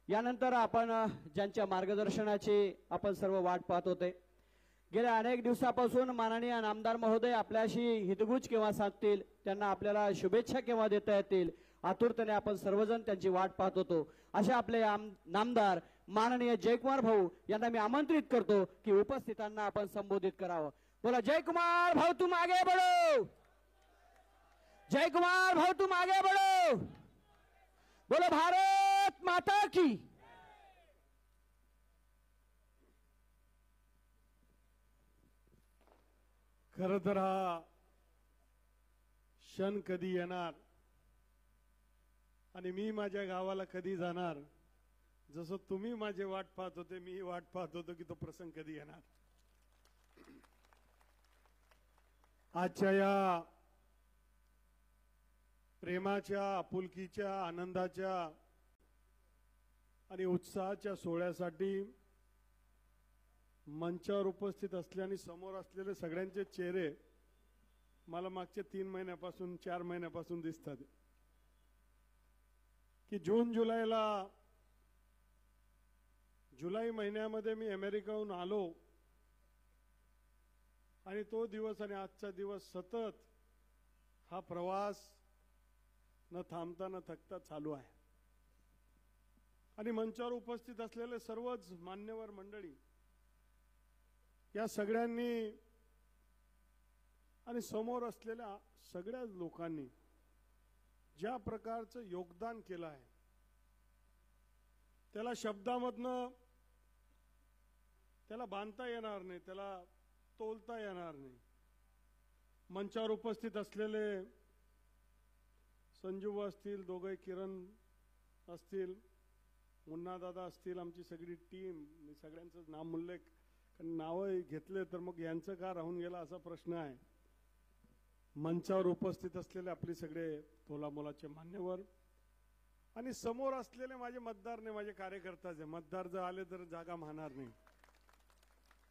यानंतर आपण ज्यांच्या मार्गदर्शनाची आपण सर्व वाट पाहत होते, गेल्या अनेक दिवसापासून माननीय नामदार महोदय आपल्याशी हितगुज केव्हा साधतील, त्यांना आपल्याला शुभेच्छा केव्हा देता येतील, आतुरतेने आपण सर्वजण त्यांची वाट पाहत होतो. अशा आपले नामदार माननीय जयकुमार भाऊ यांना मी आमंत्रित करतो की उपस्थितांना आपण संबोधित करावं. बोला जयकुमार भाऊ तुम आगे बढ़ो, जयकुमार भाऊ तुम आगे बढ़ो, बोलो भारत माता की. खरं तर हा क्षण कधी येणार आणि मी माझ्या गावाला कधी जाणार, जसं तुम्ही माझे वाट पाहत होते मी वाट पाहत होतो की तो प्रसंग कधी येणार. आजच्या या प्रेमाच्या, आपुलकीच्या, आनंदाच्या आणि उत्साहाच्या सोहळ्यासाठी मंचावर उपस्थित असल्याने समोर असलेले सगळ्यांचे चेहरे मला मागच्या 3 महिन्यापासून 4 महिन्यापासून दिसतात की जुलै महिन्यामध्ये मी अमेरिकेहून आलो आणि तो दिवस आणि आजचा दिवस सतत हा प्रवास न थांबता न थकता चालू आहे. आणि मंचावर उपस्थित असलेले सर्वच मान्यवर मंडळी या सगळ्यांनी आणि समोर असलेल्या सगळ्या लोकांनी ज्या प्रकारचं योगदान केलं आहे त्याला शब्दामधनं त्याला बांधता येणार नाही, त्याला तोलता येणार नाही. मंचावर उपस्थित असलेले संजू असतील, दोघे किरण असतील, मुन्ना दादा असतील, आमची सगळी टीम, मी सगळ्यांचं नामोल्लेख कारण नावं घेतले तर मग यांचं का राहून गेला असा प्रश्न आहे. मंचावर उपस्थित असलेले आपले सगळे तोलामोलाचे मान्यवर आणि समोर असलेले माझे मतदार नाही, माझे कार्यकर्ताच आहे. मतदार जर आले तर जागा मानणार नाही,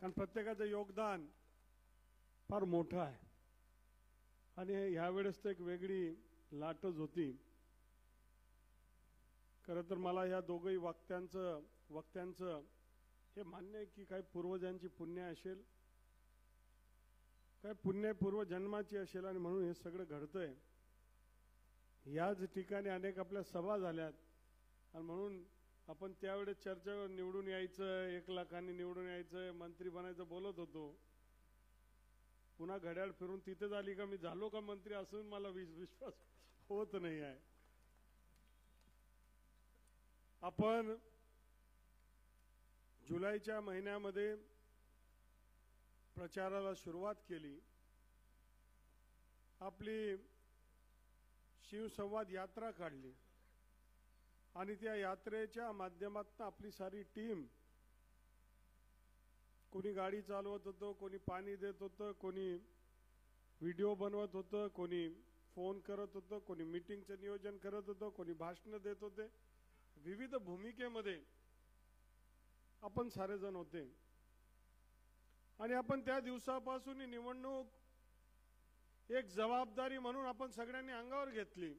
कारण प्रत्येकाचं योगदान फार मोठं आहे. आणि ह्यावेळेस तर एक वेगळी लाटच होती. खरं तर मला या दोघही वक्त्यांचं हे मान्य आहे की काही पूर्वजांची पुण्य असेल, काय पुण्य पूर्वजन्माची असेल आणि म्हणून हे सगळं घडतंय. याच ठिकाणी अनेक आपल्या सभा झाल्यात आणि म्हणून आपण त्यावेळेस चर्चा निवडून यायचं, 1 लाखांनी निवडून यायचं, मंत्री बनायचं बोलत होतो. पुन्हा घड्याळ फिरून तिथे झाली का मी झालो का मंत्री असून मला विश्वास होत नाही आहे. आपण जुलैच्या महिन्यामध्ये प्रचाराला सुरुवात केली. आपली शिवसंवाद यात्रा काढली आणि त्या यात्रेच्या माध्यमातून आपली सारी टीम, कोणी गाडी चालवत होतं, कोणी पाणी देत होतं, कोणी व्हिडिओ बनवत होतं, कोणी फोन करत होतं, कोणी मीटिंगचं नियोजन करत होतं, कोणी भाषण देत होते. विविध भूमिकेमध्ये आपण सारेजण होते आणि आपण त्या दिवसापासून ही निवडणूक एक जबाबदारी म्हणून आपण सगळ्यांनी अंगावर घेतली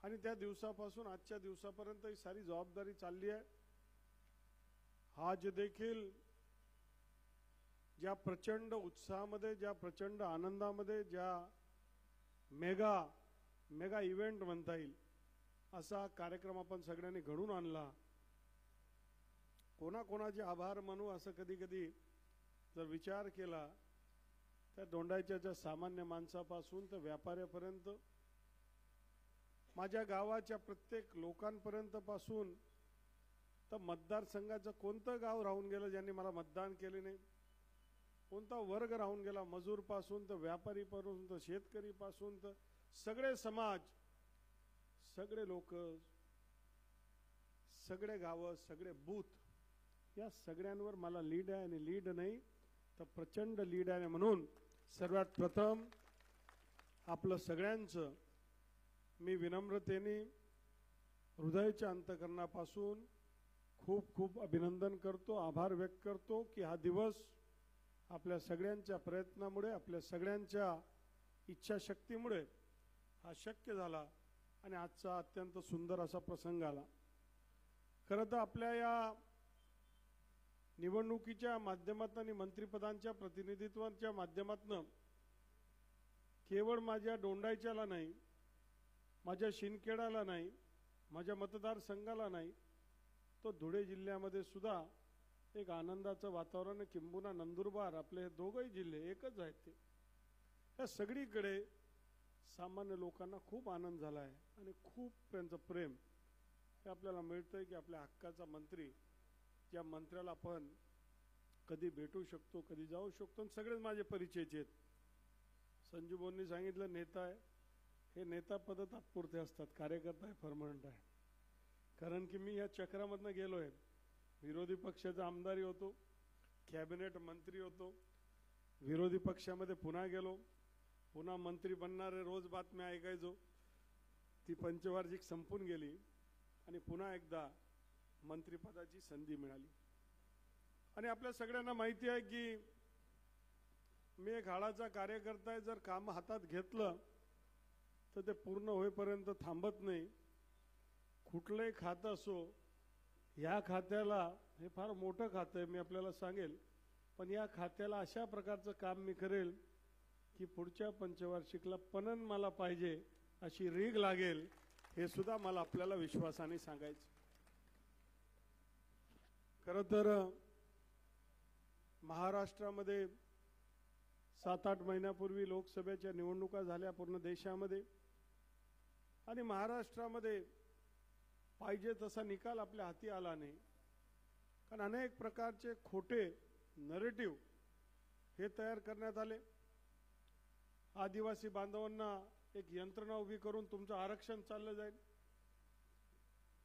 आणि त्या दिवसापासून आजच्या दिवसापर्यंत ही सारी जबाबदारी चालली आहे. आज देखील ज्या प्रचंड उत्साहामध्ये, ज्या प्रचंड आनंदामध्ये, ज्या मेगा इव्हेंट म्हणता येईल असा कार्यक्रम आपण सगळ्यांनी घडून आणला. कोणाकोणाचे आभार मानू असं कधी कधी जर विचार केला तर दोंडाईच्या सामान्य माणसापासून तर व्यापाऱ्यापर्यंत, माझ्या गावाच्या प्रत्येक लोकांपर्यंत पासून तर मतदारसंघाचं कोणतं गाव राहून गेलं ज्यांनी मला मतदान केले नाही, कोणता वर्ग राहून गेला, मजूर पासून तर व्यापारी पासून तर शेतकरी पासून तर सगळे समाज, सगळे लोक, सगळे गाव, सगळे बूथ, या सगळ्यांवर मला लीड आहे आणि लीड नाही तर प्रचंड लीड आहे. म्हणून सर्वात प्रथम आपलं सगळ्यांचं मी विनम्रतेने हृदयाच्या अंतःकरणापासून खूप खूप अभिनंदन करतो, आभार व्यक्त करतो की हा दिवस आपल्या सगळ्यांच्या प्रयत्नामुळे, आपल्या सगळ्यांच्या इच्छाशक्तीमुळे हा शक्य झाला आणि आजचा अत्यंत सुंदर असा प्रसंग आला. खरं तर आपल्या या निवडणुकीच्या माध्यमातून आणि मंत्रिपदांच्या प्रतिनिधित्वाच्या माध्यमातून केवळ माझ्या दोंडाईच्याला नाही, माझ्या शिंदखेड्याला नाही, माझ्या मतदारसंघाला नाही, तो धुळे जिल्ह्यामध्ये सुद्धा एक आनंदाचं वातावरण, किंबहुना नंदुरबार, आपले हे दोघंही जिल्हे एकच आहेत ते, या सगळीकडे सामान्य लोकांना खूप आनंद झाला आहे आणि खूप त्यांचं प्रेम हे आपल्याला मिळतंय की आपल्या हक्काचा मंत्री, ज्या मंत्र्याला आपण कधी भेटू शकतो, कधी जाऊ शकतो, आणि सगळेच माझे परिचयचे आहेत. संजू भाऊंनी सांगितलं नेता आहे, हे नेता पद तात्पुरते असतात, कार्यकर्ता हे परमनंट आहे. कारण की मी या चक्रामधनं गेलो आहे, विरोधी पक्षाचा आमदारी होतो, कॅबिनेट मंत्री होतो, विरोधी पक्षामध्ये पुन्हा गेलो, पुन्हा मंत्री बनणारे रोज बातम्या ऐकायचो, ती पंचवार्षिक संपून गेली आणि पुन्हा एकदा मंत्रिपदाची संधी मिळाली. आणि आपल्या सगळ्यांना माहिती आहे की मी एक हाडाचा कार्यकर्ता आहे, जर काम हातात घेतलं तर ते पूर्ण होईपर्यंत थांबत नाही. कुठलंही खातं असो, या खात्याला, हे फार मोठं खातं आहे मी आपल्याला सांगेल, पण या खात्याला अशा प्रकारचं काम मी करेल की पुढच्या पंचवार्षिकला पणन मला पाहिजे अशी रीग लागेल, हे सुद्धा मला आपल्याला विश्वासाने सांगायचं. खरं तर महाराष्ट्रामध्ये 7-8 महिन्यापूर्वी लोकसभेच्या निवडणुका झाल्या पूर्ण देशामध्ये, आणि महाराष्ट्रामध्ये पाहिजे तसा निकाल आपल्या हाती आला नाही. कारण अनेक प्रकारचे खोटे नरेटिव्ह हे तयार करण्यात आले. आदिवासी बांधवांना एक यंत्रणा उभी करून तुमचं आरक्षण चाललं जाईल,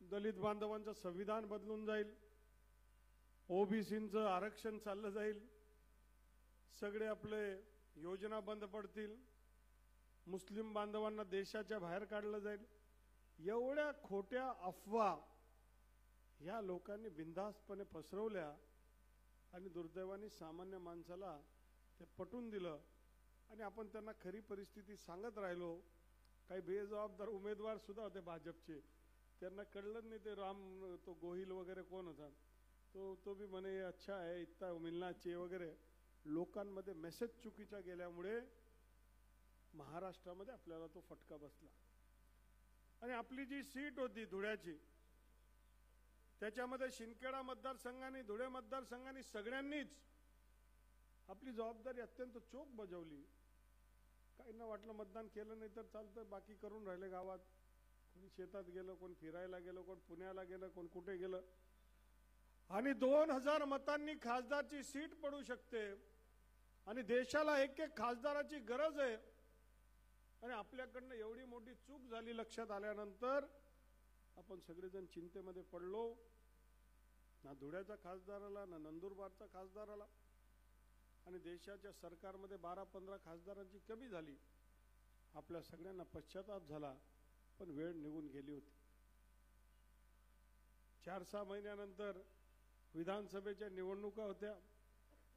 दलित बांधवांचं संविधान बदलून जाईल, ओबीसींचं आरक्षण चाललं जाईल, सगळे आपले योजना बंद पडतील, मुस्लिम बांधवांना देशाच्या बाहेर काढलं जाईल. एवढ्या खोट्या अफवा या लोकांनी बिनधास्तपणे पसरवल्या आणि दुर्दैवाने सामान्य माणसाला ते पटवून दिलं आणि आपण त्यांना खरी परिस्थिती सांगत राहिलो. काही बेजबाबदार उमेदवार सुद्धा होते भाजपचे, त्यांना कळलं नाही ते राम, तो गोहिल वगैरे कोण होता, तो भी म्हणे अच्छा है, इतना मिलना चाहिए वगैरे. लोकांमध्ये मेसेज चुकीचा गेल्यामुळे महाराष्ट्रामध्ये आपल्याला तो फटका बसला. आणि आपली जी सीट होती धुळ्याची, त्याच्यामध्ये शिंदखेडा मतदारसंघाने, धुळे मतदारसंघाने सगळ्यांनीच आपली जबाबदारी अत्यंत चोख बजावली. काहींना वाटलं मतदान केलं नाही तर चालतं, बाकी करून राहिले गावात, कोणी शेतात गेलं, कोण फिरायला गेलं, कोण पुण्याला गेलं, कोण कुठे गेलं. आणि 2000 मतांनी खासदारची सीट पडू शकते आणि देशाला एक खासदाराची गरज आहे. आणि आपल्याकडनं एवढी मोठी चूक झाली लक्षात आल्यानंतर आपण सगळेजण चिंतेमध्ये पडलो. ना धुळ्याचा खासदार आला, ना नंदुरबारचा खासदार आला, आणि देशाच्या सरकारमध्ये 12-15 खासदारांची कमी झाली. आपल्या सगळ्यांना पश्चाताप झाला, पण वेळ निघून गेली होती. 4-6 महिन्यानंतर विधानसभेच्या निवडणुका होत्या.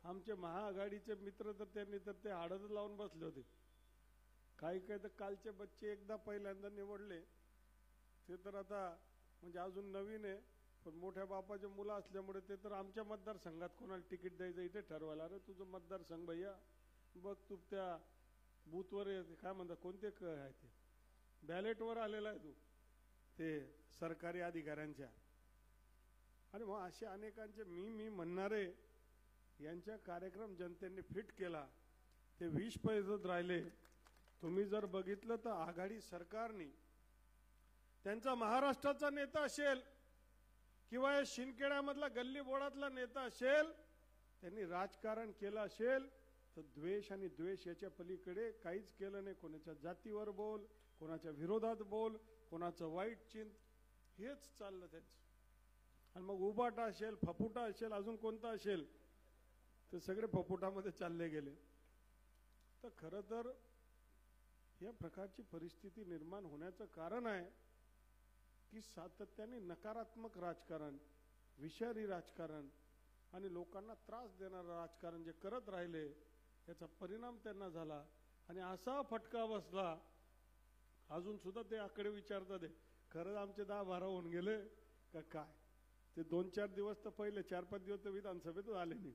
आमचे महाआघाडीचे मित्र तर त्यांनी तर ते हाडच लावून बसले होते. काही काही तर कालचे बच्चे एकदा पहिल्यांदा निवडले, ते तर आता म्हणजे अजून नवीन आहे, पण मोठ्या बापाचे मुलं असल्यामुळे ते तर आमच्या मतदारसंघात कोणाला तिकीट द्यायचं इथे ठरवायला. अरे तुझं मतदारसंघ भैया बघ, तू त्या बूथवर काय म्हणतात, कोणते आहे ते बॅलेटवर आलेला आहे तू, ते सरकारी अधिकाऱ्यांच्या. आणि मग असे अनेकांचे मी म्हणणारे यांच्या कार्यक्रम जनतेने फिट केला, ते 20 पैसेच राहिले. तुम्ही जर बघितलं तर आघाडी सरकारने त्यांचा महाराष्ट्राचा नेता असेल किंवा या शिंदखेड्यामधला गल्ली बोळातला नेता असेल, त्यांनी राजकारण केलं असेल तर द्वेष आणि द्वेष याच्या पलीकडे काहीच केलं नाही. कोणाच्या जातीवर बोल, कोणाच्या विरोधात बोल, कोणाचं वाईट चिंत, हेच चाललं त्यांचं. आणि मग उबाटा असेल, फपुटा असेल, अजून कोणता असेल, ते सगळे फपुटामध्ये चालले गेले. तर खरं तर या प्रकारची परिस्थिती निर्माण होण्याचं कारण आहे की सातत्याने नकारात्मक राजकारण, विषारी राजकारण आणि लोकांना त्रास देणारं राजकारण जे करत राहिले, याचा परिणाम त्यांना झाला. आणि असा फटका बसला, अजून सुद्धा ते आकडे विचारतात, खरंच आमचे 10-12 होऊन गेले का काय. ते 2-4 दिवस तर पहिले 4-5 दिवस तर विधानसभेतच आले नाही.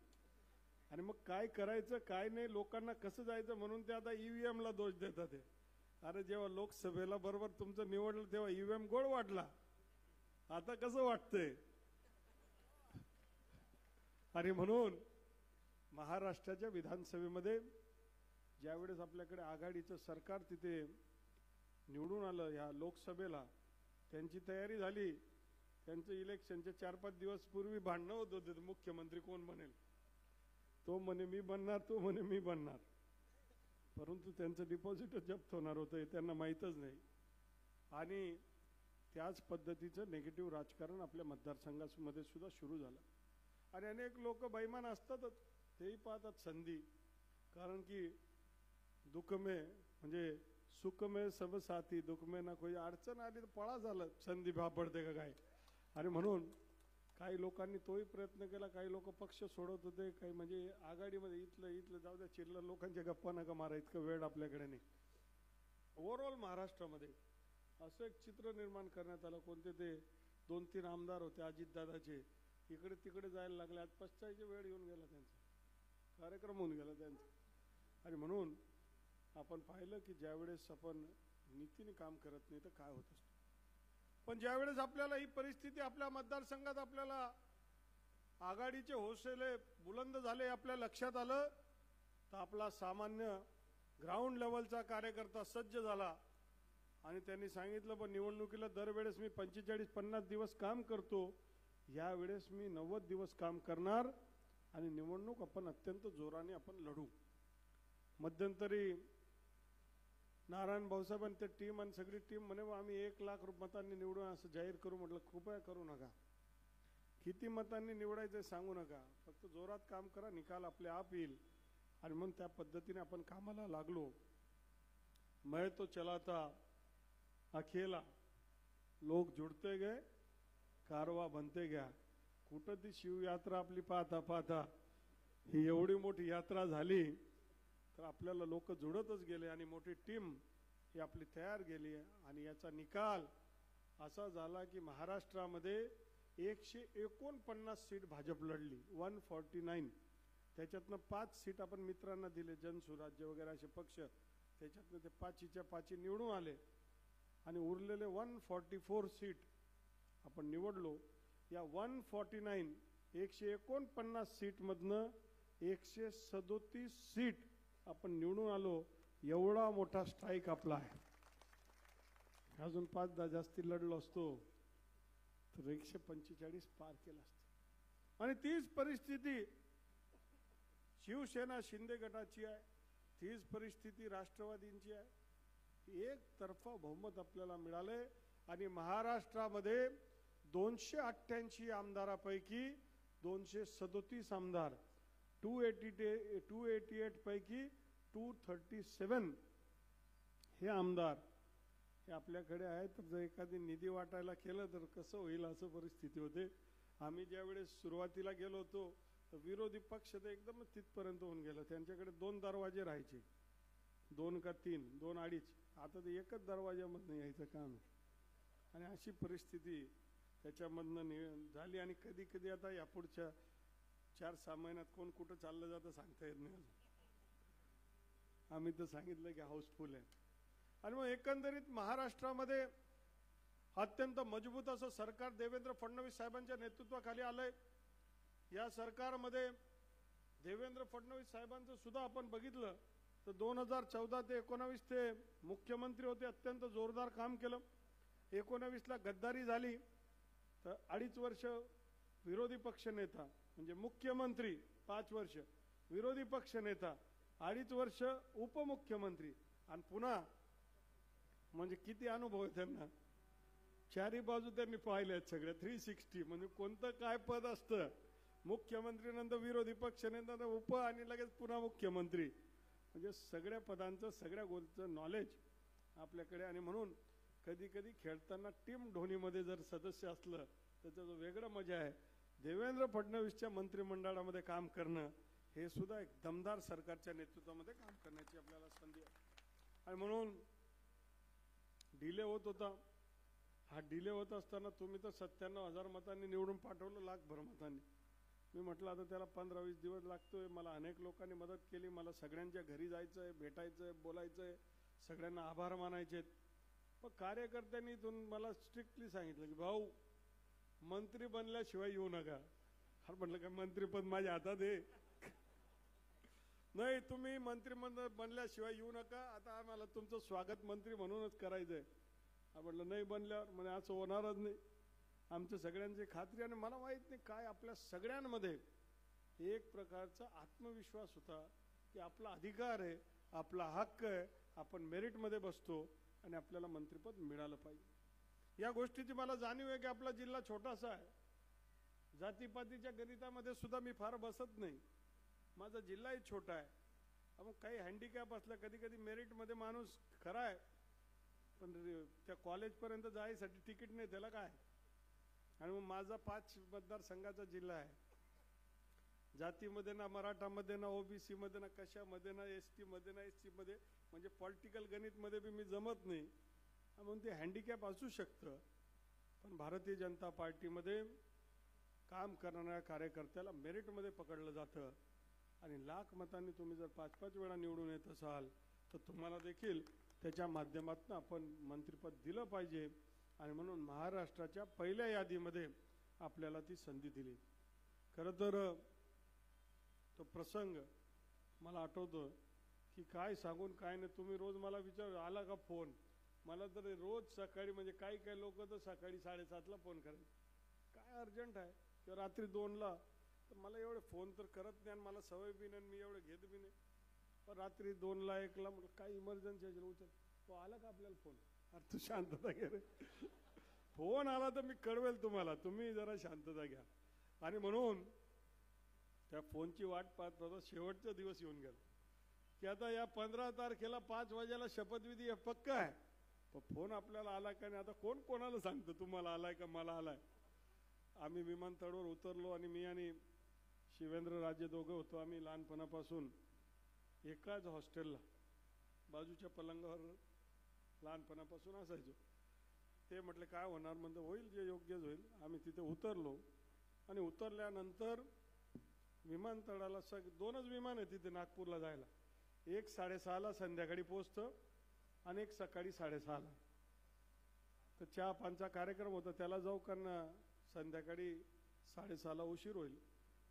आणि मग काय करायचं काय नाही लोकांना कसं जायचं म्हणून ते आता ईव्हीएम ला दोष देतात ते. अरे जेव्हा लोकसभेला बरोबर तुमचं निवडलं तेव्हा ईव्हीएम गोड वाटला, आता कसं वाटतंय. आणि म्हणून महाराष्ट्राच्या विधानसभेमध्ये ज्यावेळेस आपल्याकडे आघाडीचं सरकार तिथे निवडून आलं, ह्या लोकसभेला त्यांची तयारी झाली. त्यांचं इलेक्शनचे 4-5 दिवस पूर्वी भांडणं होत होते, मुख्यमंत्री कोण बनेल. तो म्हणे मी बनणार, तो म्हणे मी बनणार. परंतु त्यांचं डिपॉझिट जप्त होणार होतं हे त्यांना माहीतच नाही. आणि त्याच पद्धतीचं निगेटिव्ह राजकारण आपल्या मतदारसंघामध्ये सुद्धा सुरू झालं. आणि अनेक लोक बैमान असतातच, तेही पाहतात संधी. कारण की दुःख में म्हणजे सुख में सब साथी, दुःख में ना कोई. अडचण आली तर पळा झालं, संधी भापडते का काय. आणि म्हणून काही लोकांनी तोही प्रयत्न केला. काही लोक पक्ष सोडत होते, काही म्हणजे आघाडीमध्ये इथलं जाऊ द्या, चिल्लर लोकांच्या गप्पा नका मारा, इतकं वेळ आपल्याकडे नाही. ओव्हरऑल महाराष्ट्रामध्ये असं एक चित्र निर्माण करण्यात आलं. कोणते ते 2-3 आमदार होते अजितदादाचे, इकडे तिकडे जायला लागले. आज पश्चायची वेळ येऊन गेला, त्यांचा कार्यक्रम होऊन गेला त्यांचा. आणि म्हणून आपण पाहिलं की ज्यावेळेस आपण नीतीने काम करत नाही तर काय होत असतं. पण ज्यावेळेस आपल्याला ही परिस्थिती आपल्या मतदारसंघात आपल्याला आघाडीचे हौसले बुलंद झाले आपल्या लक्षात आलं, तर आपला सामान्य ग्राउंड लेवलचा कार्यकर्ता सज्ज झाला. आणि त्यांनी सांगितलं पण निवडणुकीला दरवेळेस मी 45-50 दिवस काम करतो, यावेळेस मी 90 दिवस काम करणार आणि निवडणूक आपण अत्यंत जोराने आपण लढू. मध्यंतरी नारायण भाऊसाहेब आणि ते टीम आणि सगळी टीम म्हणे आम्ही 1 लाख मतांनी निवडून असं जाहीर करू. म्हटलं कृपया करू नका. किती मतांनी निवडायचं सांगू नका, फक्त जोरात काम करा, निकाल आपले आप येईल. आणि म्हणून त्या पद्धतीने आपण कामाला लागलो. मैं तो चला था अकेला, लोक जुडते गए, कारवा बनते गया. कुठं ती शिवयात्रा आपली पाहता पाहता ही एवढी मोठी यात्रा झाली, तर आपल्याला लोक जुळतच गेले आणि मोठी टीम ही आपली तयार गेली. आणि याचा निकाल असा झाला की महाराष्ट्रामध्ये 149 सीट भाजप लढली, 149. त्याच्यातनं 5 सीट आपण मित्रांना दिले, जनसुराज्य वगैरे असे पक्ष, त्याच्यातनं ते 5च्या 5 निवडून आले. आणि उरलेले 144 सीट आपण निवडलो. या 149 149 सीट मधनं 137 सीट आपण निवडून आलो. एवढा मोठा स्ट्राईक आपला आहे. अजून 5-10 जास्ती लढलो असतो तर 145 पार केला असतो. आणि तीच परिस्थिती शिवसेना शिंदे गटाची आहे, तीच परिस्थिती राष्ट्रवादींची आहे. एक तर्फा बहुमत आपल्याला मिळाले. आणि महाराष्ट्रामध्ये 288 आमदारापैकी 237 आमदार, 288 पैकी 237 हे आमदार हे आपल्याकडे आहेत. तर जर एखादी निधी वाटायला केलं तर कसं होईल असं परिस्थिती होते. आम्ही ज्यावेळेस सुरुवातीला गेलो होतो तर विरोधी पक्ष तर एकदम तिथपर्यंत होऊन गेलं. त्यांच्याकडे 2 दरवाजे राहायचे, 2 का 3, 2 अडीच. आता ते एकच दरवाज्यामधनं यायचं काम. आणि अशी परिस्थिती त्याच्यामधनं झाली. आणि कधी कधी आता या पुढच्या 4-6 महिन्यात कोण कुठं चाललं जातं सांगता येत नाही. आम्ही तर सांगितलं की हाऊसफुल आहे. आणि मग एकंदरीत महाराष्ट्रामध्ये अत्यंत मजबूत असं सरकार देवेंद्र फडणवीस साहेबांच्या नेतृत्वाखाली आलंय. या सरकारमध्ये देवेंद्र फडणवीस साहेबांचं सुद्धा आपण बघितलं तर 2014 ते 19 ते मुख्यमंत्री होते, अत्यंत जोरदार काम केलं. 19ला गद्दारी झाली तर 2.5 वर्ष विरोधी पक्ष नेता, म्हणजे मुख्यमंत्री 5 वर्ष, विरोधी पक्ष नेता 2.5 वर्ष उपमुख्यमंत्री. आणि पुन्हा म्हणजे किती अनुभव आहे त्यांना. 4ही बाजू त्यांनी पाहिल्या आहेत सगळ्या 360. म्हणजे कोणतं काय पद असतं, मुख्यमंत्री नंतर विरोधी पक्ष नेता, उप आणि लगेच पुन्हा मुख्यमंत्री. म्हणजे सगळ्या पदांचं सगळ्या गोष्टीचं नॉलेज आपल्याकडे. आणि म्हणून कधी कधी खेळताना टीम धोनीमध्ये जर सदस्य असलं त्याचं जो वेगळं मजा आहे. देवेंद्र फडणवीसच्या मंत्रिमंडळामध्ये काम करणं हे सुद्धा एक दमदार सरकारच्या नेतृत्वामध्ये काम करण्याची आपल्याला संधी आहे. आणि म्हणून डिले होत होता, हा डिले होत असताना तुम्ही तर 97,000 मतांनी निवडून पाठवलं, लाखभर मतांनी. मी म्हटलं आता त्याला 15-20 दिवस लागतोय. मला अनेक लोकांनी मदत केली. मला सगळ्यांच्या घरी जायचंय, भेटायचंय, बोलायचंय, सगळ्यांना आभार मानायचे. पण कार्यकर्त्यांनी इथून मला स्ट्रिक्टली सांगितलं की भाऊ, मंत्री बनल्याशिवाय येऊ नका. अरे म्हटलं काय मंत्रीपद माझ्या हातात आहे? नाही, तुम्ही मंत्री बनल्याशिवाय येऊ नका. आता आम्हाला तुमचं स्वागत मंत्री म्हणूनच करायचंय. म्हटलं नाही बनल्यावर म्हणे असं होणारच नाही. आमच्या सगळ्यांची खात्री. आणि मला माहित नाही काय आपल्या सगळ्यांमध्ये एक प्रकारचा आत्मविश्वास होता की आपला अधिकार आहे, आपला हक्क आहे, आपण मेरिटमध्ये बसतो आणि आपल्याला मंत्रिपद मिळालं पाहिजे. या गोष्टीची मला जाणीव आहे की आपला जिल्हा छोटासा आहे. जातीपातीच्या गणितामध्ये सुद्धा मी फार बसत नाही. माझा जिल्हाही छोटा आहे. मग काही हँडिकॅप असला, कधी कधी मेरिटमध्ये माणूस खरा आहे पण त्या कॉलेजपर्यंत जायसाठी तिकीट नाही, त्याला काय. आणि मग माझा 5 मतदारसंघाचा जिल्हा आहे. जातीमध्ये ना मराठामध्ये ना ओबीसी मध्ये ना कशामध्ये ना एसटी मध्ये ना एससी मध्ये, म्हणजे पॉलिटिकल गणित मध्ये बी मी जमत नाही. म्हणून ते हँडिकॅप असू शकतं. पण भारतीय जनता पार्टीमध्ये काम करणाऱ्या कार्यकर्त्याला मेरिटमध्ये पकडलं जातं. आणि लाख मतांनी तुम्ही जर 5-5 वेळा निवडून येत असाल तर तुम्हाला देखील त्याच्या माध्यमातून आपण मंत्रिपद दिलं पाहिजे. आणि म्हणून महाराष्ट्राच्या पहिल्या यादीमध्ये आपल्याला ती संधी दिली. खरं तर तो प्रसंग मला आठवतो की काय सांगून काय नाही. तुम्ही रोज मला विचार आला का फोन. मला तर रोज सकाळी, म्हणजे काही काही लोक तर सकाळी 7:30ला फोन करायचे, काय अर्जंट आहे, किंवा रात्री 2ला. तर मला एवढे फोन तर करत नाही आणि मला सवय बी नाही, मी एवढे घेत बी नाही. पण रात्री 2ला 1ला म्हटलं काय इमर्जन्सी आहे उचल. तो आला का आपल्याला फोन. अरे तू शांतता घे रे. फोन आला तर मी कळवेल तुम्हाला, तुम्ही जरा शांतता घ्या. आणि म्हणून त्या फोनची वाट पाहत होता. शेवटचा दिवस येऊन गेला की आता या 15 तारखेला 5 वाजेला शपथविधी आहे, पक्का आहे. पण फोन आपल्याला आला का नाही, आता कोण कोणाला सांगतं तुम्हाला आलाय का मला आलाय. आम्ही विमानतळावर उतरलो आणि मी आणि शिवेंद्र राजे दोघं होतो. आम्ही लहानपणापासून एकाच हॉस्टेलला बाजूच्या पलंगावर लहानपणापासून असायचो. ते म्हटले काय होणार, म्हणजे होईल जे योग्य होईल. आम्ही तिथे उतरलो आणि उतरल्यानंतर विमानतळाला 2च विमान आहे तिथे नागपूरला जायला. एक 6:30ला संध्याकाळी पोहोचतं आणि एक सकाळी 6:30ला. तर चहा पानचा कार्यक्रम होता, त्याला जाऊ कारण संध्याकाळी 6:30ला उशीर होईल.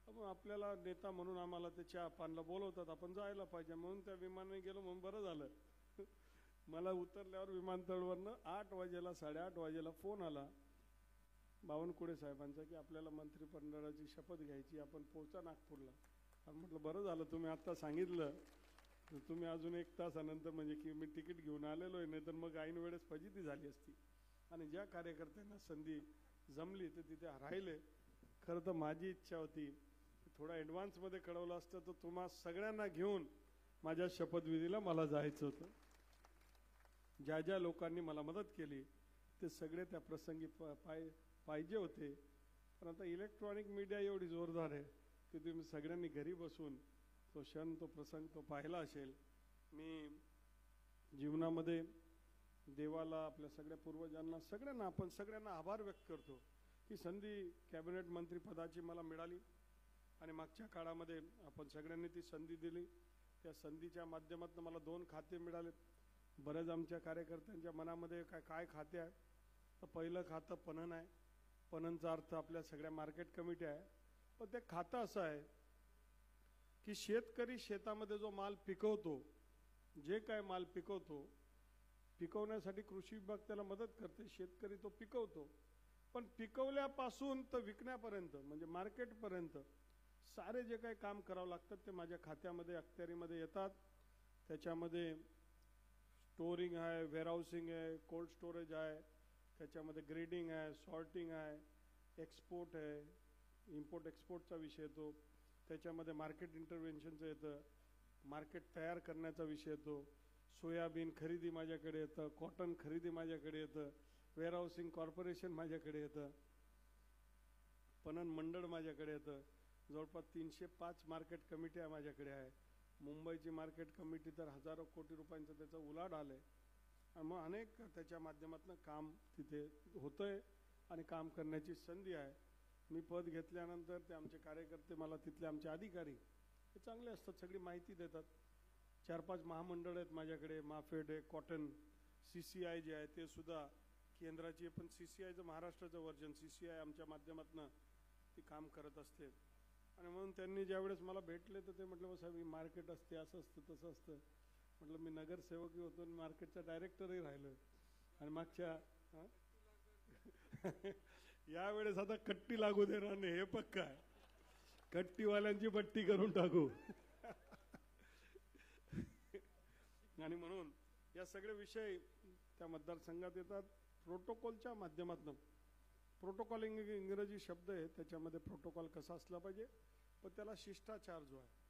मग आपल्याला नेता म्हणून आम्हाला ते चहा पानला बोलवतात, आपण जायला पाहिजे. म्हणून त्या विमानाने गेलो, म्हणून बरं झालं. मला उतरल्यावर विमानतळावरनं 8 वाजेला 8:30 वाजेला फोन आला बावनकुळे साहेबांचा की आपल्याला मंत्रिमंडळाची शपथ घ्यायची, आपण पोहोचा नागपूरला. आणि म्हटलं बरं झालं तुम्ही आत्ता सांगितलं. तुम्ही अजून 1 तासानंतर, म्हणजे की मी तिकीट घेऊन आलेलो आहे, नाही तर मग ऐन वेळेस फजिती झाली असती. आणि ज्या कार्यकर्त्यांना संधी जमली ते तिथे राहिले. खरं तर माझी इच्छा होती थोडा ॲडव्हान्समध्ये कळवलं असतं तर तुम्हा सगळ्यांना घेऊन माझ्या शपथविधीला मला जायचं होतं. ज्या ज्या लोकांनी मला मदत केली ते सगळे त्या प्रसंगी पाहिजे होते. पण आता इलेक्ट्रॉनिक मीडिया एवढी जोरदार आहे की तुम्ही सगळ्यांनी घरी बसून तो क्षण, तो प्रसंग तो पाहिला असेल. मी जीवनामध्ये देवाला, आपल्या सगळ्या पूर्वजांना, सगळ्यांना, आपण सगळ्यांना आभार व्यक्त करतो की संधी कॅबिनेट मंत्रिपदाची मला मिळाली. आणि मागच्या काळामध्ये आपण सगळ्यांनी ती संधी दिली. त्या संधीच्या माध्यमातून मला 2 खाते मिळाले. बरेच आमच्या कार्यकर्त्यांच्या मनामध्ये काय खाते आहे, तर पहिलं खातं पणन आहे. पणनचा अर्थ आपल्या सगळ्या मार्केट कमिटी आहे. पण ते खातं असं आहे की शेतकरी शेतामध्ये जो माल पिकवतो, जे काय माल पिकवतो, पिकवण्यासाठी कृषी विभाग त्याला मदत करते. शेतकरी तो पिकवतो, पण पिकवल्यापासून तर विकण्यापर्यंत, म्हणजे मार्केटपर्यंत सारे जे काही काम करावं लागतात ते माझ्या खात्यामध्ये, अखत्यारीमध्ये येतात. त्याच्यामध्ये स्टोरिंग आहे, वेअरहाऊसिंग आहे, कोल्ड स्टोरेज आहे, त्याच्यामध्ये ग्रेडिंग आहे, सॉर्टिंग आहे, एक्सपोर्ट आहे, इम्पोर्ट एक्सपोर्टचा विषय येतो. त्याच्यामध्ये मार्केट इंटरव्हेन्शनचं येतं, मार्केट तयार करण्याचा विषय येतो. सोयाबीन खरेदी माझ्याकडे येतं, कॉटन खरेदी माझ्याकडे येतं, वेअरहाऊसिंग कॉर्पोरेशन माझ्याकडे येतं, पणन मंडळ माझ्याकडे येतं. जवळपास 305 मार्केट कमिट्या माझ्याकडे आहे. मुंबईची मार्केट कमिटी तर हजारो कोटी रुपयांचं त्याचं उलाढाल आहे. आणि मग अनेक त्याच्या माध्यमातून काम तिथे होतंय आणि काम करण्याची संधी आहे. मी पद घेतल्यानंतर ते आमचे कार्यकर्ते, मला तिथले आमचे अधिकारी हे चांगले असतात, सगळी माहिती देतात. 4-5 महामंडळ आहेत माझ्याकडे, माफेड आहे, कॉटन, CCI जे आहे ते सुद्धा केंद्राची आहे, पण CCIचं महाराष्ट्राचं वर्जन, CCI आमच्या माध्यमातून ती काम करत असते. आणि म्हणून त्यांनी ज्यावेळेस मला भेटले तर ते म्हटलं, साहेब ही मार्केट असते, असं असतं तसं असतं. म्हटलं मी नगरसेवकही होतो आणि मार्केटचा डायरेक्टरही राहिलो. आणि मागच्या यावेळेस आता कट्टी लागू देणार नाही हे पक्का आहे. कट्टीवाल्यांची पट्टी करून टाकू. आणि म्हणून या सगळे विषय त्या मतदारसंघात येतात. प्रोटोकॉलच्या माध्यमातून, प्रोटोकॉल इंग्रजी शब्द आहे, त्याच्यामध्ये प्रोटोकॉल कसा असला पाहिजे, पण त्याला शिष्टाचार जो आहे,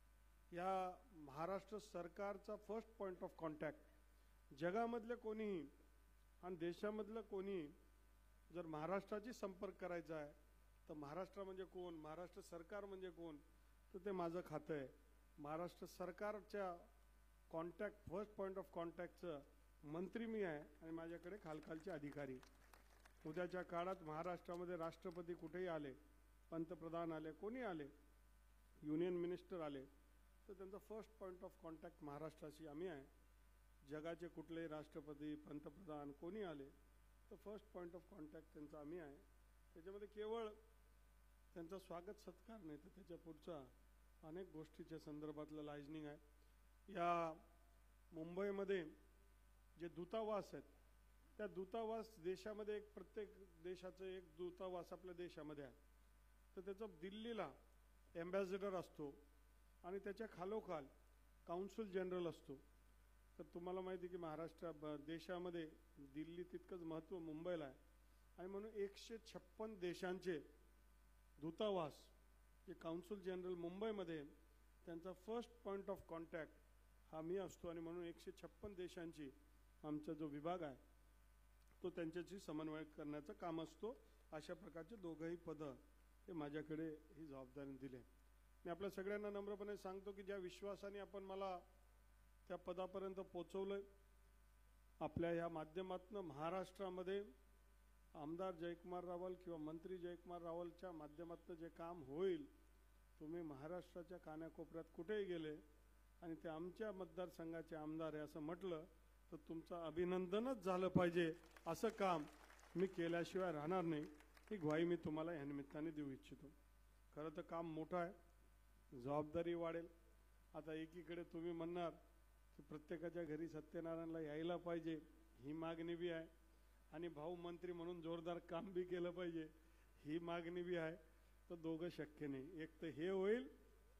या महाराष्ट्र सरकारचा फर्स्ट पॉइंट ऑफ कॉन्टॅक्ट जगामधले कोणीही आणि देशामधलं कोणी जर महाराष्ट्राची संपर्क करायचा आहे तर महाराष्ट्र म्हणजे कोण, महाराष्ट्र सरकार म्हणजे कोण, तर ते माझं खातं आहे. महाराष्ट्र सरकारच्या कॉन्टॅक्ट, फर्स्ट पॉइंट ऑफ कॉन्टॅक्टचं मंत्री मी आहे आणि माझ्याकडे खालखालचे अधिकारी. उद्याच्या काळात महाराष्ट्रामध्ये राष्ट्रपती कुठेही आले, पंतप्रधान आले, कोणी आले, युनियन मिनिस्टर आले, तर त्यांचा फर्स्ट पॉइंट ऑफ कॉन्टॅक्ट महाराष्ट्राशी आम्ही आहे. जगाचे कुठलेही राष्ट्रपती, पंतप्रधान कोणी आले तर फर्स्ट पॉइंट ऑफ कॉन्टॅक्ट त्यांचा आम्ही आहे. त्याच्यामध्ये केवळ त्यांचा स्वागत सत्कार नाही तर त्याच्या पुढचा अनेक गोष्टीच्या संदर्भातलं लायझनिंग आहे. या मुंबईमध्ये जे दूतावास आहेत, त्या दूतावास देशामध्ये एक, प्रत्येक देशाचं एक दूतावास आपल्या देशामध्ये आहे. तर त्याचं दिल्लीला एम्बॅसेडर असतो आणि त्याच्या खालोखाल काउन्सिल जनरल असतो. तर तुम्हाला माहिती की महाराष्ट्र देशामध्ये दिल्ली तितकंच महत्त्व मुंबईला आहे. आणि म्हणून 156 देशांचे दूतावास जे काउन्सिल जनरल मुंबईमध्ये, त्यांचा फर्स्ट पॉइंट ऑफ कॉन्टॅक्ट हा मी असतो. आणि म्हणून 156 देशांची आमचा जो विभाग आहे तो त्यांच्याशी समन्वय करण्याचं काम असतो. अशा प्रकारचे दोघंही पदं हे माझ्याकडे ही जबाबदारी दिली. मी आपल्या सगळ्यांना नम्रपणे सांगतो की ज्या विश्वासाने आपण मला त्या पदापर्यंत पोचवलंय, आपल्या ह्या माध्यमातून महाराष्ट्रामध्ये आमदार जयकुमार रावल किंवा मंत्री जयकुमार रावलच्या माध्यमातून जे काम होईल, तुम्ही महाराष्ट्राच्या कानाकोपऱ्यात कुठेही गेले आणि ते आमच्या मतदारसंघाचे आमदार आहे असं म्हटलं तर तुमचं अभिनंदनच झालं पाहिजे. असं काम मी केल्याशिवाय राहणार नाही, ही ग्वाही मी तुम्हाला या निमित्ताने देऊ इच्छितो. खरं तर काम मोठं आहे, जबाबदारी वाढेल. आता एकीकडे तुम्ही म्हणणार की प्रत्येकाच्या घरी सत्यनारायणला यायला पाहिजे, ही मागणी बी आहे, आणि भाऊ मंत्री म्हणून जोरदार काम बी केलं पाहिजे, ही मागणी बी आहे. तर दोघं शक्य नाही, एक तर हे होईल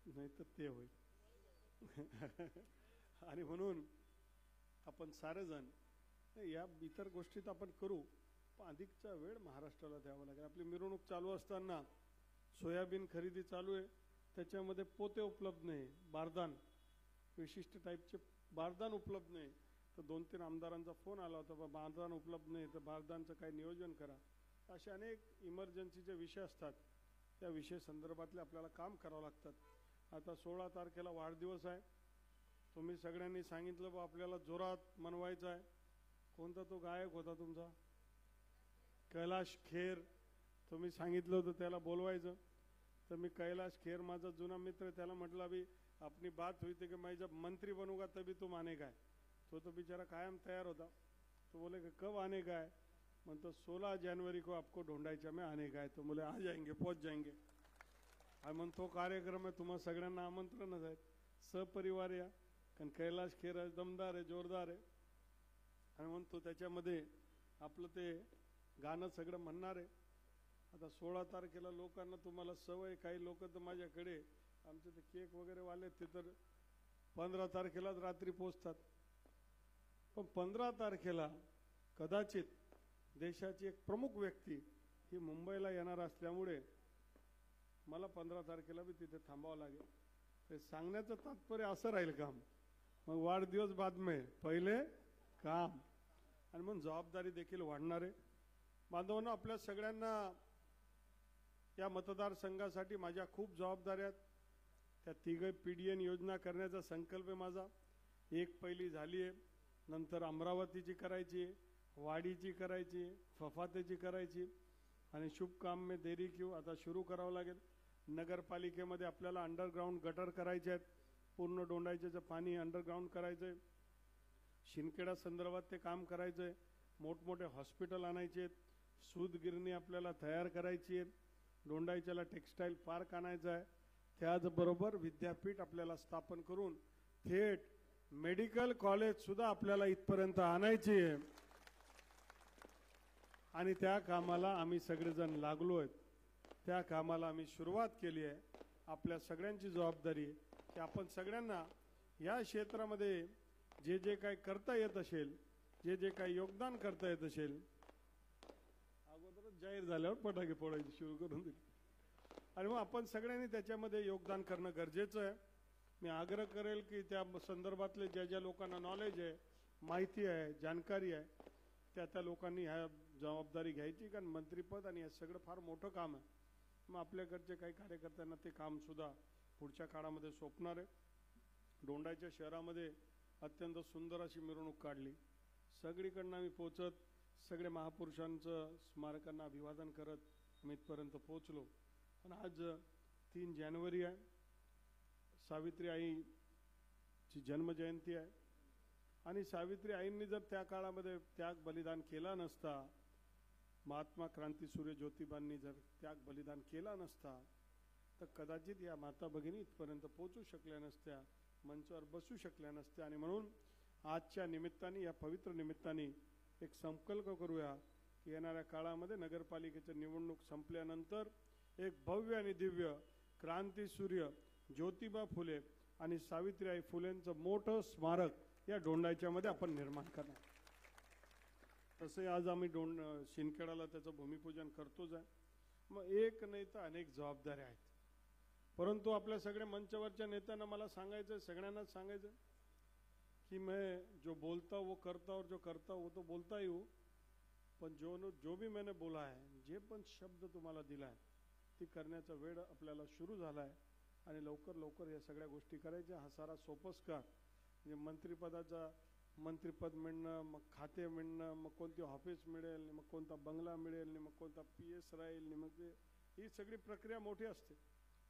नाही तर ते होईल. आणि म्हणून आपण सारेजण या इतर गोष्टीत आपण करू, पण अधिकचा वेळ महाराष्ट्राला द्यावा लागेल. आपली मिरवणूक चालू असताना सोयाबीन खरेदी चालू आहे, त्याच्यामध्ये पोते उपलब्ध नाही, बारदान, विशिष्ट टाईपचे बारदान उपलब्ध नाही. तर 2-3 आमदारांचा फोन आला होता, बारदान उपलब्ध नाही तर बारदानचं काही नियोजन करा. असे अनेक इमर्जन्सीचे विषय असतात, त्या विषय संदर्भातले आपल्याला काम करावं लागतात. आता 16 तारखेला वाढदिवस आहे. तुम्ही सगळ्यांनी सांगितलं बा आपल्याला जोरात मनवायचं आहे. कोणता तो गायक होता तुमचा, कैलाश खेर, तुम्ही सांगितलं होतं त्याला बोलवायचं. तर मी कैलाश खेर माझा जुना मित्र, त्याला म्हटलं अभी अपनी बात हुई थी कि मैं जब मंत्री बनूंगा तभी तुम आने का है. तो बिचारा कायम तैयार होता. तो बोले कि कब आने का है, मतलब 16 जनवरी को आपको ढूंढायचा में आने का है. तो बोले आ जाएंगे, पहुंच जाएंगे. आणि मग तो कार्यक्रम आहे, तुम्हाला सगळ्यांना आमंत्रणच आहे, सपरिवार या. कारण कैलाश खेर आहे, दमदार आहे, जोरदार आहे. आणि म्हणून तो त्याच्यामध्ये आपलं ते गाणं सगळं म्हणणार आहे. आता 16 तारखेला लोकांना, तुम्हाला सवय, काही लोक तर माझ्याकडे आमचे ते केक वगैरे वाले ते तर 15 तारखेलाच रात्री पोचतात. पण 15 तारखेला कदाचित देशाची एक प्रमुख व्यक्ती ही मुंबईला येणार असल्यामुळे मला 15 तारखेला बी तिथे थांबावं लागेल. ते सांगण्याचं तात्पर्य असं राहील काम, मग वाढदिवस बाद में पहिले काम. आणि मग जबाबदारी देखील वाढणार आहे. बांधवांनो, आपल्या सगळ्यांना या मतदारसंघासाठी माझ्या खूप जबाबदाऱ्या आहेत. त्या तिघं PDN योजना करण्याचा संकल्प आहे माझा. एक पहिली झाली आहे, नंतर अमरावतीची करायची, वाडीची करायची, फफातेची करायची आणि शुभ काम में देरी क्यों आता सुरू करावं लागेल. नगरपालिकेमध्ये आपल्याला अंडरग्राऊंड गटर करायचे आहेत, पूर्ण डोंडायचं पाणी अंडरग्राऊंड करायचं आहे. शिंदखेडा संदर्भात ते काम करायचं आहे. मोठमोठे हॉस्पिटल आणायचे आहेत, सूतगिरणी आपल्याला तयार करायची आहे, डोंडाईच्याला टेक्स्टाईल पार्क आणायचा आहे. त्याचबरोबर विद्यापीठ आपल्याला स्थापन करून थेट मेडिकल कॉलेज सुद्धा आपल्याला इथपर्यंत आणायची आहे. आणि त्या कामाला आम्ही सगळेजण लागलो आहेत. त्या कामाला आम्ही सुरुवात केली आहे. आपल्या सगळ्यांची जबाबदारी आहे की आपण सगळ्यांना या क्षेत्रामध्ये जे जे काही करता येत असेल, जे जे काही योगदान करता येत असेल, अगोदरच जाहीर झाल्यावर फटाके फोडायची सुरू करून दिली आणि मग आपण सगळ्यांनी त्याच्यामध्ये योगदान करणं गरजेचं आहे. मी आग्रह करेल की त्या संदर्भातले ज्या ज्या लोकांना नॉलेज आहे, माहिती आहे, जानकारी आहे, त्या लोकांनी ह्या जबाबदारी घ्यायची. कारण मंत्रिपद आणि हे सगळं फार मोठं काम आहे. मग आपल्याकडचे काही कार्यकर्त्यांना ते काम सुद्धा पुढच्या काळामध्ये सोपणार आहे. डोंडाईच्या शहरामध्ये अत्यंत सुंदर अशी मिरवणूक काढली. सगळीकडनं आम्ही पोचत सगळे महापुरुषांचं स्मारकांना अभिवादन करत आम्ही इथपर्यंत पोचलो. पण आज 3 जानेवारी आहे, सावित्री आईची जन्मजयंती आहे. आणि सावित्री आईंनी जर त्या काळामध्ये त्याग बलिदान केला नसता, महात्मा क्रांतीसूर्य ज्योतिबांनी जर त्याग बलिदान केला नसता, तर कदाचित या माता भगिनी इथपर्यंत पोहोचू शकल्या नसत्या, मंचावर बसू शकल्या नसत्या. आणि म्हणून आजच्या निमित्ताने, या पवित्र निमित्ताने एक संकल्प करूया की येणाऱ्या काळामध्ये नगरपालिकेची निवडणूक संपल्यानंतर एक भव्य आणि दिव्य क्रांतीसूर्य ज्योतिबा फुले आणि सावित्रीबाई फुलेंचं मोठं स्मारक या डोंडाईच्यामध्ये आपण निर्माण करणार. तसे आज आम्ही शिंदखेडाला त्याचं भूमिपूजन करतोच आहे. मग एक नाही तर अनेक जबाबदाऱ्या आहेत. परंतु आपल्या सगळ्या मंचावरच्या नेत्यांना मला सांगायचं, सगळ्यांनाच सांगायचं कि मैं जो बोलता वो करता और जो करता वो तो बोलता ही हूँ, पण जो भी मैंने बोला है, जे पण शब्द तुम्हाला दिला आहे ती करण्याचा वेळ आपल्याला सुरू झाला आहे. आणि लवकर लवकर या सगळ्या गोष्टी करायच्या. हा सारा सोपस्कार म्हणजे मंत्रिपद मिळणं, मग खाते मिळणं, मग कोणती ऑफिस मिळेल, मग कोणता बंगला मिळेल, मग कोणता PS राहील, मग ही सगळी प्रक्रिया मोठी असते,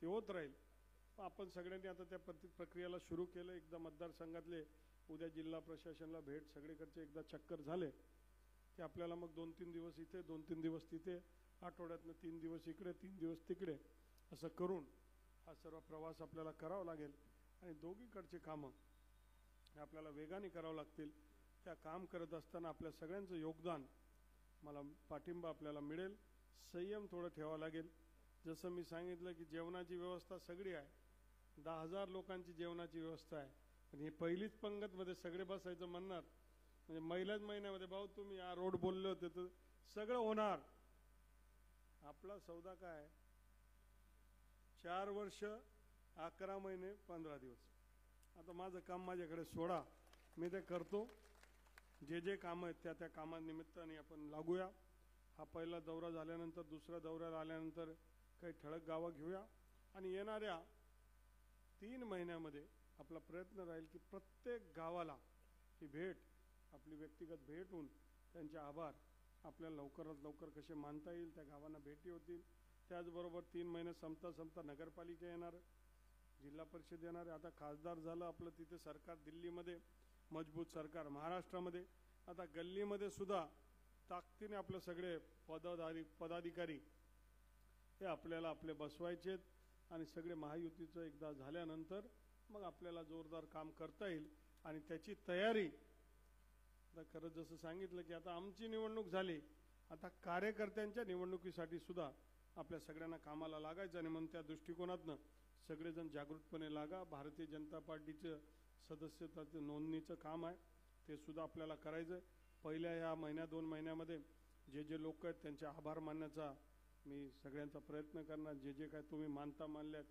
ती होत राहील. आपण सगळ्यांनी आता त्या प्रक्रियेला सुरू केलं. एकदा मतदारसंघातले उद्या जिल्हा प्रशासनाला भेट, सगळीकडचे एकदा चक्कर झाले की आपल्याला मग 2-3 दिवस इथे, 2-3 दिवस तिथे, आठवड्यातनं 3 दिवस इकडे, 3 दिवस तिकडे, असं करून हा सर्व प्रवास आपल्याला करावा लागेल. आणि दोघीकडचे कामं आपल्याला वेगाने करावं लागतील. त्या काम करत असताना आपल्या सगळ्यांचं योगदान, मला पाठिंबा आपल्याला मिळेल. संयम थोडं ठेवावं लागेल. जसं मी सांगितलं की जेवणाची व्यवस्था सगळी आहे, 10,000 लोकांची जेवणाची व्यवस्था आहे. पण ही पहिलीच पंगतमध्ये सगळे बसायचं म्हणणार म्हणजे महिलाच महिन्यामध्ये, भाऊ तुम्ही या रोड बोलले होते तर सगळं होणार. आपला सौदा काय, 4 वर्ष 11 महिने 15 दिवस. आता माझं काम माझ्याकडे सोडा, मी ते करतो. जे जे कामं आहेत त्या कामानिमित्ताने आपण लागूया. हा पहिला दौरा झाल्यानंतर दुसऱ्या दौऱ्याला आल्यानंतर काही ठळक गावं घेऊया. आणि येणाऱ्या 3 महिन्यामध्ये आपला प्रयत्न राहील की प्रत्येक गावाला ही भेट, आपली व्यक्तिगत भेट होऊन त्यांचे आभार आपल्याला लवकरात लवकर कसे मानता येईल, त्या गावांना भेटी होतील. त्याचबरोबर 3 महिने संपता नगरपालिका येणार, जिल्हा परिषद येणार. आता खासदार झालं आपलं, तिथे सरकार दिल्लीमध्ये मजबूत सरकार, महाराष्ट्रामध्ये आता गल्लीमध्ये सुद्धा ताकदीने आपले सगळे पदाधिकारी हे आपल्याला आपले बसवायचेत. आणि सगळे महायुतीचं एकदा झाल्यानंतर मग आपल्याला जोरदार काम करता येईल. आणि त्याची तयारी आता खरं जसं सांगितलं की आता आमची निवडणूक झाली, आता कार्यकर्त्यांच्या निवडणुकीसाठी सुद्धा आपल्या सगळ्यांना कामाला लागायचं. आणि म्हणून त्या दृष्टिकोनातनं सगळेजण जागृतपणे लागा. भारतीय जनता पार्टीचं सदस्यताचं नोंदणीचं काम आहे, ते सुद्धा आपल्याला करायचं आहे. पहिल्या ह्या 1-2 महिन्यामध्ये जे जे लोक आहेत त्यांचे आभार मानण्याचा मी सगळ्यांचा प्रयत्न करणार. जे जे काय तुम्ही मानल्यात,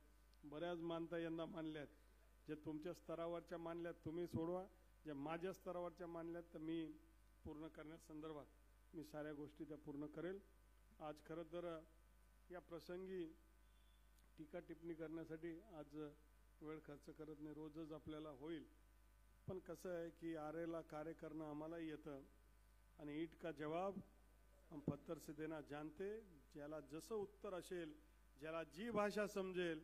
बऱ्याच मानता यंदा मानल्यात, जे तुमच्या स्तरावरच्या मानल्यात तुम्ही सोडवा, जे माझ्या स्तरावरच्या मानल्यात तर मी पूर्ण करण्यासंदर्भात मी साऱ्या गोष्टी त्या पूर्ण करेल. आज खरं तर या प्रसंगी टीका टिप्पणी करण्यासाठी आज वेळ खर्च करत नाही, रोजच आपल्याला होईल. पण कसं आहे की आरेला कार्य करणं आम्हालाही येतं आणि ईट का जवाब हम पत्थर से देना जानते. ज्याला जसं उत्तर असेल, ज्याला जी भाषा समजेल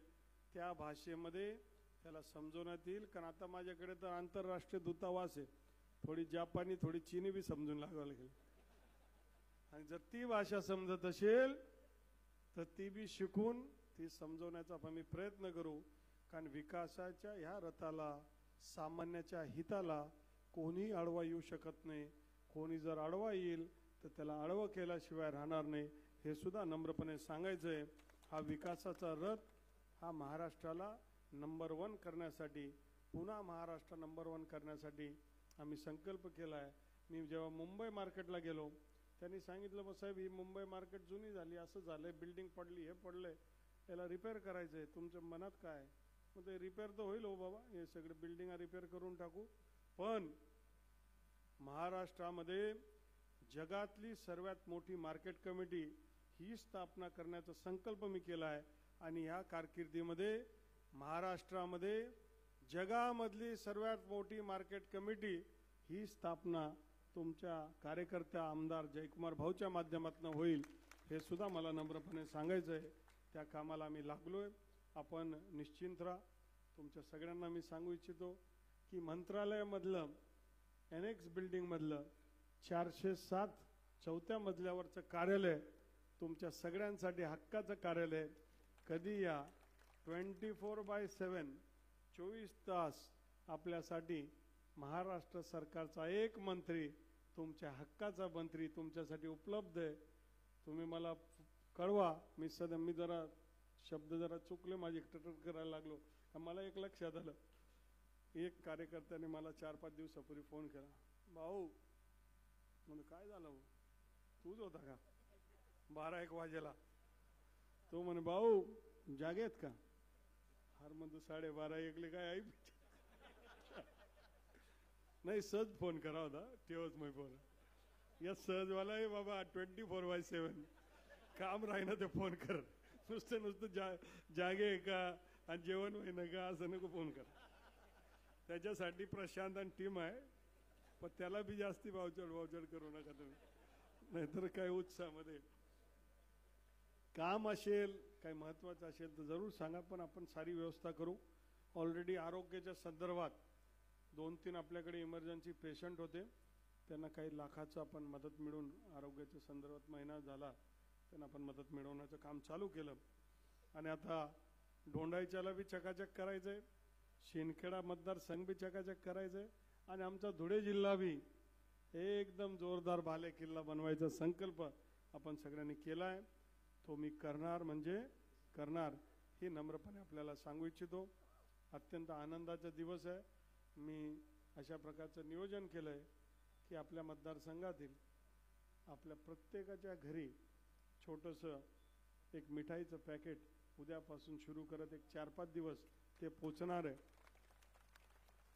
त्या भाषेमध्ये त्याला समजवण्यात येईल. कारण आता माझ्याकडे तर आंतरराष्ट्रीय दूतावास आहे, थोडी जापानी थोडी चीनी बी समजून लागावं लागेल. आणि जर ती भाषा समजत असेल तर ती बी शिकून ती समजवण्याचा आम्ही प्रयत्न करू. कारण विकासाच्या ह्या रथाला, सामान्याच्या हिताला कोणी आडवा येऊ शकत नाही. कोणी जर आडवा येईल तर त्याला आडवं केल्याशिवाय राहणार नाही, हे सुद्धा नम्रपणे सांगायचं आहे. हा विकासाचा रथ हा महाराष्ट्राला नंबर 1 करण्यासाठी, पुन्हा महाराष्ट्र नंबर 1 करण्यासाठी आम्ही संकल्प केला आहे. मी जेव्हा मुंबई मार्केटला गेलो त्यांनी सांगितलं, मग साहेब ही मुंबई मार्केट जुनी झाली, असं झालंय, बिल्डिंग पडली, हे पडलंय, याला रिपेअर करायचं आहे, तुमच्या मनात काय? मग ते रिपेअर तर होईल हो बाबा, हे सगळे बिल्डिंग रिपेअर करून टाकू. पण महाराष्ट्रामध्ये जगातली सर्वात मोठी मार्केट कमिटी ही स्थापना करण्याचा संकल्प मी केला आहे. आणि ह्या कारकिर्दीमध्ये महाराष्ट्रामध्ये जगामधली सर्वात मोठी मार्केट कमिटी ही स्थापना तुमच्या कार्यकर्त्या आमदार जयकुमार भाऊच्या माध्यमातून होईल, हे सुद्धा मला नम्रपणे सांगायचं आहे. त्या कामाला आम्ही लागलोय. आपण निश्चिंत राहा. तुमच्या सगळ्यांना मी सांगू इच्छितो की मंत्रालयामधलं एनेक्स बिल्डिंगमधलं 407 4थ्या मजल्यावरचं कार्यालय तुमच्या सगळ्यांसाठी हक्काचं कार्यालय. कधी या 24/7 24 तास आपल्यासाठी महाराष्ट्र सरकारचा एक मंत्री, तुमच्या हक्काचा मंत्री तुमच्यासाठी उपलब्ध आहे. तुम्ही मला कळवा. मी जरा शब्द जरा चुकले, माझे टटर करायला लागलो. मला एक लक्षात आलं, एक कार्यकर्त्याने मला 4-5 दिवसापूर्वी फोन केला, भाऊ म्हणजे काय झालं हो, तूच होता का 12-1 वाजेला? तो म्हणे भाऊ जागेत का? हर म्हणतो 12:30-1 काय आई नाही, सहज फोन करा होता, तेव्हाच मी फोन या सहजवाला आहे बाबा. 24/7 काम राहीना ते फोन कर, नुसतं जागे का आणि जेवण होईना का असं नको फोन कर. त्याच्यासाठी प्रशांत आणि टीम आहे, पण त्याला बी जास्ती भावचड करू नका तुम्ही, नाहीतर काय उत्साहामध्ये काम असेल, काही महत्वाचं असेल तर जरूर सांगा. पण आपण सारी व्यवस्था करू. ऑलरेडी आरोग्याच्या संदर्भात 2-3 आपल्याकडे इमर्जन्सी पेशंट होते, त्यांना काही लाखाचं आपण मदत मिळवून आरोग्याच्या संदर्भात महिना झाला त्यांना आपण मदत मिळवण्याचं काम चालू केलं. आणि आता ढोंडाईच्याला बी चकाचक करायचंय, शिंदखेडा मतदारसंघ बी चकाचक करायचंय आणि आमचा धुळे जिल्हा बी एकदम जोरदार बाले किल्ला बनवायचा संकल्प आपण सगळ्यांनी केला आहे. तो मी करणार म्हणजे करणार, हे नम्रपणे आपल्याला सांगू इच्छितो. अत्यंत आनंदाचा दिवस आहे. मी अशा प्रकारचं नियोजन केलंय की आपल्या मतदारसंघातील आपल्या प्रत्येकाच्या घरी छोटंसं एक मिठाईचं पॅकेट उद्यापासून सुरू करत एक 4-5 दिवस ते पोचणार आहे.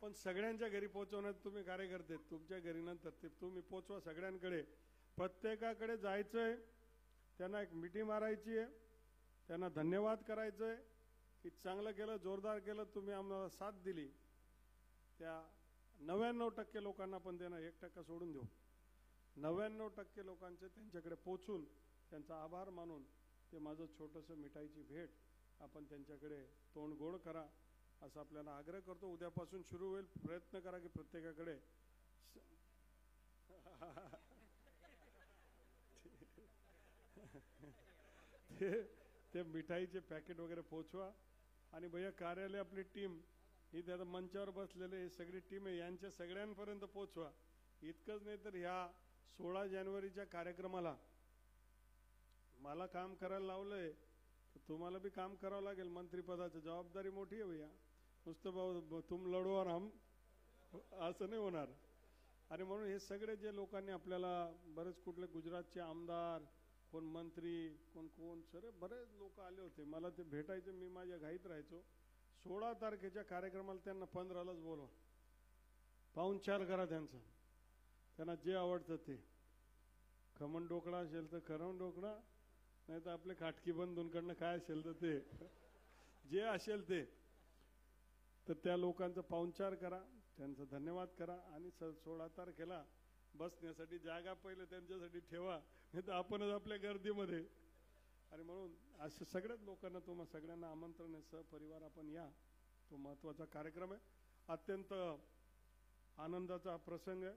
पण सगळ्यांच्या घरी पोचवण्यात तुम्ही कार्यकर्ते, तुमच्या घरी नंतर ते तुम्ही पोचवा सगळ्यांकडे. प्रत्येकाकडे जायचंय, त्यांना एक मिठी मारायची आहे, त्यांना धन्यवाद करायचंय की चांगलं केलं, जोरदार केलं, तुम्ही आम्हाला साथ दिली. त्या 99% लोकांना पण देणं, 1% सोडून देऊ. 99% लोकांचे त्यांच्याकडे पोचून त्यांचा आभार मानून ते माझं छोटंसं मिठाईची भेट आपण त्यांच्याकडे तोंड गोड करा असं आपल्याला आग्रह करतो. उद्यापासून सुरू होईल. प्रयत्न करा की प्रत्येकाकडे ते मिठाईचे पॅकेट वगैरे पोचवा. आणि भैया कार्यालय आपली टीम ही त्या मंचावर बसलेले हे सगळी टीम आहे, यांच्या सगळ्यांपर्यंत पोचवा. इतकंच नाही तर ह्या 16 जानेवारीच्या कार्यक्रमाला मला काम करायला लावलंय, तर तुम्हाला बी काम करावं लागेल. मंत्रिपदाची जबाबदारी मोठी आहे भैया. नुसतं भाऊ तुम लढो और हम असं नाही होणार. आणि म्हणून हे सगळे जे लोकांनी आपल्याला, बरेच कुठले गुजरातचे आमदार, कोण मंत्री, कोण सर बरेच लोक आले होते, मला ते भेटायचे, मी माझ्या घाईत राहायचो. 16 तारखेच्या कार्यक्रमाला त्यांना 15लाच बोलवा, पाहुणचार करा त्यांचा, त्यांना जे आवडतं ते. खमण ढोकळा असेल तर खमण ढोकळा, नाही तर आपले खाटकी बंधूंकडनं काय असेल तर ते जे असेल ते, तर त्या लोकांचा पाहुणचार करा. त्यांचा धन्यवाद करा आणि 16 तारखेला बसण्यासाठी जागा पहिले त्यांच्यासाठी ठेवा, नाही तर आपणच आपल्या गर्दीमध्ये. आणि म्हणून अशा सगळ्याच लोकांना, तुम्हा सगळ्यांना आमंत्रण आहे, सहपरिवार आपण या. तो महत्त्वाचा कार्यक्रम आहे, अत्यंत आनंदाचा प्रसंग आहे.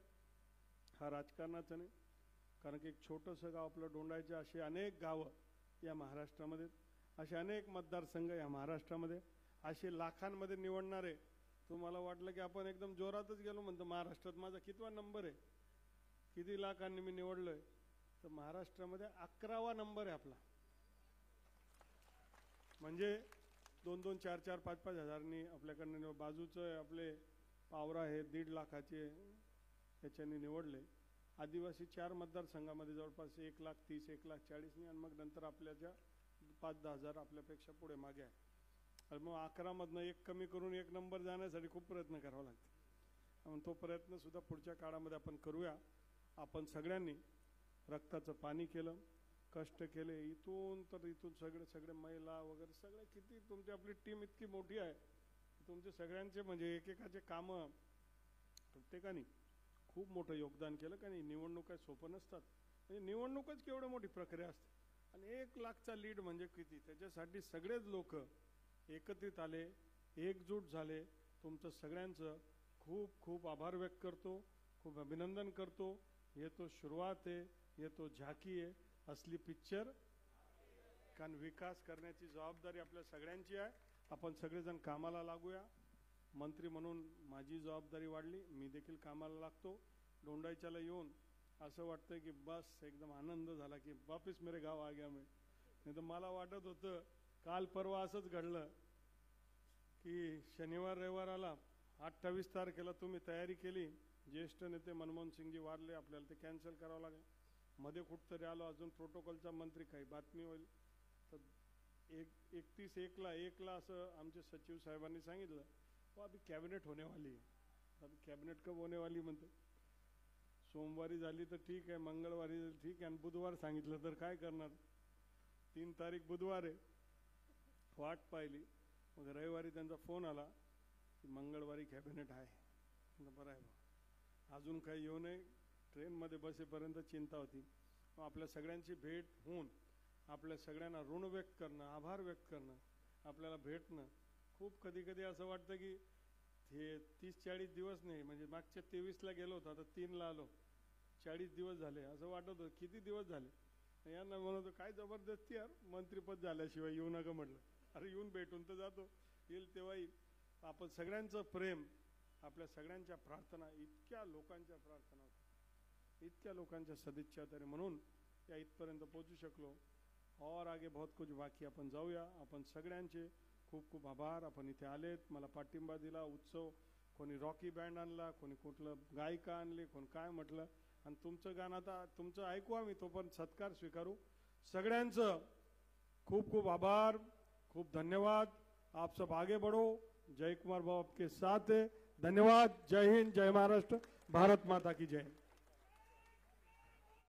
हा राजकारणाचा नाही, कारण की एक छोटंसं गाव आपलं डोंडायचे, असे अनेक गावं या महाराष्ट्रामध्ये, असे अनेक मतदारसंघ या महाराष्ट्रामध्ये, असे लाखांमध्ये निवडणारे. तुम्हाला वाटलं की आपण एकदम जोरातच गेलो म्हणतो, महाराष्ट्रात माझा कितवा नंबर आहे, किती लाखांनी मी निवडलोय, तर महाराष्ट्रामध्ये 11वा नंबर आहे आपला. म्हणजे 2-2, 4-4, 5-5 हजारांनी आपल्याकडनं. बाजूचं आपले पावरा आहे 1.5 लाखाचे, त्याच्यानी निवडले. आदिवासी 4 मतदारसंघामध्ये जवळपास 1,30,000, 1,40,000, आणि मग नंतर आपल्याच्या 5-10 हजार आपल्यापेक्षा पुढे मागे आहे. आणि मग 11मधनं 1 कमी करून 1 नंबर जाण्यासाठी खूप प्रयत्न करावा लागतो. आणि तो प्रयत्न सुद्धा पुढच्या काळामध्ये आपण करूया. आपण सगळ्यांनी रक्ताचं पाणी केलं, कष्ट केले, इथून तर इथून सगळे महिला वगैरे सगळे, किती तुमची आपली टीम इतकी मोठी आहे, तुमचे सगळ्यांचे म्हणजे एकेकाचे कामं प्रत्येकाने खूप मोठं योगदान केलं. कारण निवडणूक काय सोपं नसतात, म्हणजे निवडणूकच केवढी मोठी प्रक्रिया असते. आणि 1 लाखचा लीड म्हणजे किती, त्याच्यासाठी सगळेच लोक एकत्रित आले, एकजूट झाले. तुमचं सगळ्यांचं खूप खूप आभार व्यक्त करतो, खूप अभिनंदन करतो. हे तो सुरुवात आहे, हे तो झाकी आहे, असली पिक्चर. कारण विकास करण्याची जबाबदारी आपल्या सगळ्यांची आहे. आपण सगळेजण कामाला लागूया. मंत्री म्हणून माझी जबाबदारी वाढली, मी देखील कामाला लागतो. डोंडाईच्याला येऊन असं वाटतं की बस एकदम आनंद झाला की वापिस मेरे गाव आ गया मैं. नाही तर मला वाटत होतं, काल परवा असंच घडलं की शनिवार रविवार आला, 28 तारखेला तुम्ही तयारी केली, ज्येष्ठ नेते मनमोहन सिंगजी वारले, आपल्याला ते कॅन्सल करावं लागेल. मध्ये कुठतरी आलो, अजून प्रोटोकॉलचा मंत्री, काही बातमी होईल. तर 31/1ला असं आमचे सचिव साहेबांनी सांगितलं, वो अभी कॅबिनेट होने वाली है. अभी कॅबिनेट कब होने वाली म्हणते. सोमवारी झाली तर ठीक आहे, मंगळवारी झाली ठीक आहे, आणि बुधवार सांगितलं तर काय करणार. 3 तारीख बुधवार आहे. वाट पाहिली, मग रविवारी त्यांचा फोन आला की मंगळवारी कॅबिनेट आहे. बरं आहे बा, अजून काही येऊ नये, ट्रेनमध्ये बसेपर्यंत चिंता होती. आपल्या सगळ्यांची भेट होऊन आपल्या सगळ्यांना ऋण व्यक्त करणं, आभार व्यक्त करणं, आपल्याला भेटणं, खूप कधी कधी असं वाटतं की हे 30-40 दिवस नाही, म्हणजे मागच्या 23ला गेलो होतो, आता 3ला आलो, 40 दिवस झाले. असं वाटत होतं किती दिवस झाले. यांना म्हणतो काय जबरदस्ती यार, मंत्रीपद झाल्याशिवाय येऊ नका म्हटलं. अरे येऊन भेटून तर जातो, येईल तेव्हा येईल. आपण सगळ्यांचं प्रेम, आपल्या सगळ्यांच्या प्रार्थना, इतक्या लोकांच्या प्रार्थना होत्या, इतक्या लोकांच्या सदिच्छा, तरी म्हणून या इथपर्यंत पोहोचू शकलो. और आगे बहुत कुछ बाकी. आपण जाऊया. आपण सगळ्यांचे खूप खूप आभार. आपण इथे आलेत, मला पाठिंबा दिला. उत्सव, कोणी रॉकी बँड आणला, कोणी कुठलं गायिका आणली, कोण काय म्हटलं, आणि तुमचं गाणं आता तुमचं ऐकू आम्ही, तो पण सत्कार स्वीकारू. सगळ्यांचं खूप खूप आभार, खूप धन्यवाद. आप सब आगे बढ़ो. जय कुमार बाबू आपके साथ है. धन्यवाद. जय हिंद, जय महाराष्ट्र, भारत माता की जय.